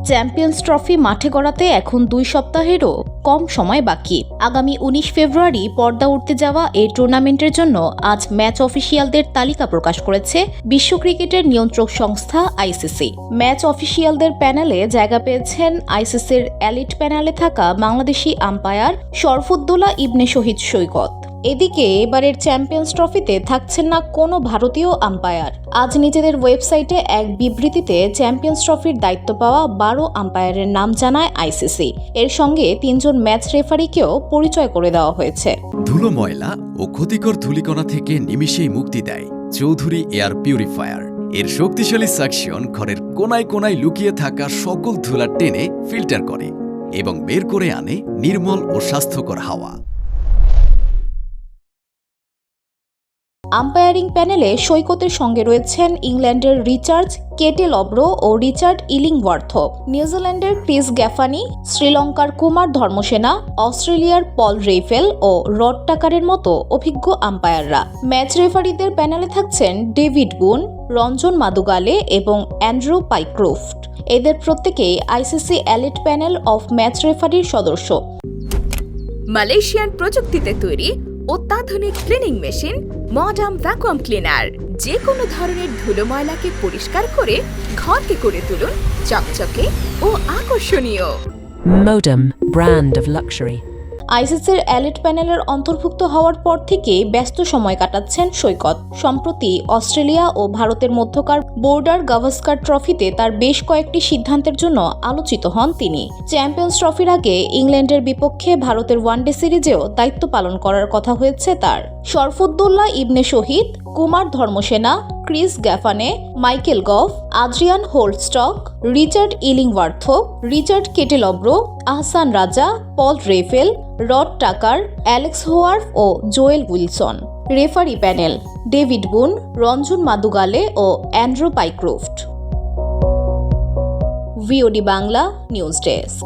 Champions trophy মাঠে গড়াতে এখন 2 সপ্তাহেরও কম সময় বাকি। আগামী 19 ফেব্রুয়ারি পর্দা উঠতে যাওয়া এই টুর্নামেন্টের জন্য আজ ম্যাচ অফিসিয়ালদের তালিকা প্রকাশ করেছে বিশ্ব ক্রিকেটের নিয়ন্ত্রক সংস্থা আইসিসি। ম্যাচ অফিসিয়ালদের প্যানেলে জায়গা পেয়েছেন আইসিসির এলিট প্যানেলে থাকা বাংলাদেশি আম্পায়ার শরফুদ্দৌলা ইবনে শহীদ সৈকত। এদিকে এবারের চ্যাম্পিয়ন্স ট্রফিতে থাকছেন না কোনো ভারতীয় আম্পায়ার। আজ নিজেদের ওয়েবসাইটে এক বিবৃতিতে চ্যাম্পিয়ন্স ট্রফির দায়িত্ব পাওয়া 12 আম্পায়ারের নাম জানায় আইসিসি। এর সঙ্গে 3 জন ম্যাচ রেফারিকেও পরিচয় করে দেওয়া হয়েছে। ধুলো, ময়লা ও ক্ষতিকর ধূলিকণা থেকে নিমিষেই মুক্তি দেয় চৌধুরী এয়ার পিউরিফায়ার। এর শক্তিশালী সাকশন ঘরের কোনায় কোনায় লুকিয়ে থাকা সকল ধুলা টেনে ফিল্টার করে এবং বের করে আনে নির্মল ও স্বাস্থ্যকর হাওয়া। আম্পায়ারিং প্যানেলে সৈকতের সঙ্গে রয়েছেন ইংল্যান্ডের রিচার্ড কেটেলব্রো ও রিচার্ড ইলিংওয়ার্থ, নিউজিল্যান্ডের ক্রিস গ্যাফানি, শ্রীলঙ্কার কুমার ধর্মসেনা, অস্ট্রেলিয়ার পল রেইফেল ও রড টাকারের মতো অভিজ্ঞ আম্পায়াররা। ম্যাচ রেফারিদের প্যানেলে থাকছেন ডেভিড বুন, রঞ্জন মাদুগালে এবং অ্যান্ড্রু পাইক্রোফট। এদের প্রত্যেকেই ICC elite panel of match রেফারির সদস্য। মালয়েশিয়ান প্রযুক্তিতে তৈরি অত্যাধুনিক cleaning machine modern vacuum cleaner যে কোনো ধরনের ধুলো ময়লাকে পরিষ্কার করে ঘরকে করে তুলুন চকচকে ও আকর্ষণীয়। Modem, brand of luxury. আইসিসির এলিট প্যানেলের অন্তর্ভুক্ত হওয়ার পর থেকে ব্যস্ত সময় কাটাচ্ছেন সৈকত। সম্প্রতি অস্ট্রেলিয়া ও ভারতের মধ্যকার বোর্ডার গাভাস্কার ট্রফিতে তার বেশ কয়েকটি সিদ্ধান্তের জন্য আলোচিত হন তিনি। চ্যাম্পিয়ন্স ট্রফির আগে ইংল্যান্ডের বিপক্ষে ভারতের ওয়ানডে সিরিজেও দায়িত্ব পালন করার কথা হয়েছে তার। Sharfuddaula Ibne Shahid, Kumar Dharmasena, Chris Gaffaney, Michael Gough, Adrian Holdstock, Richard Illingworth, Richard Kettleborough, Ahsan Raza, Paul Reiffel, Rod Tucker, Alex Wharf ও Joel Wilson. Referee panel David Boon, Ranjan Madugalle ও Andrew Pycroft. VOD Bangla news desk.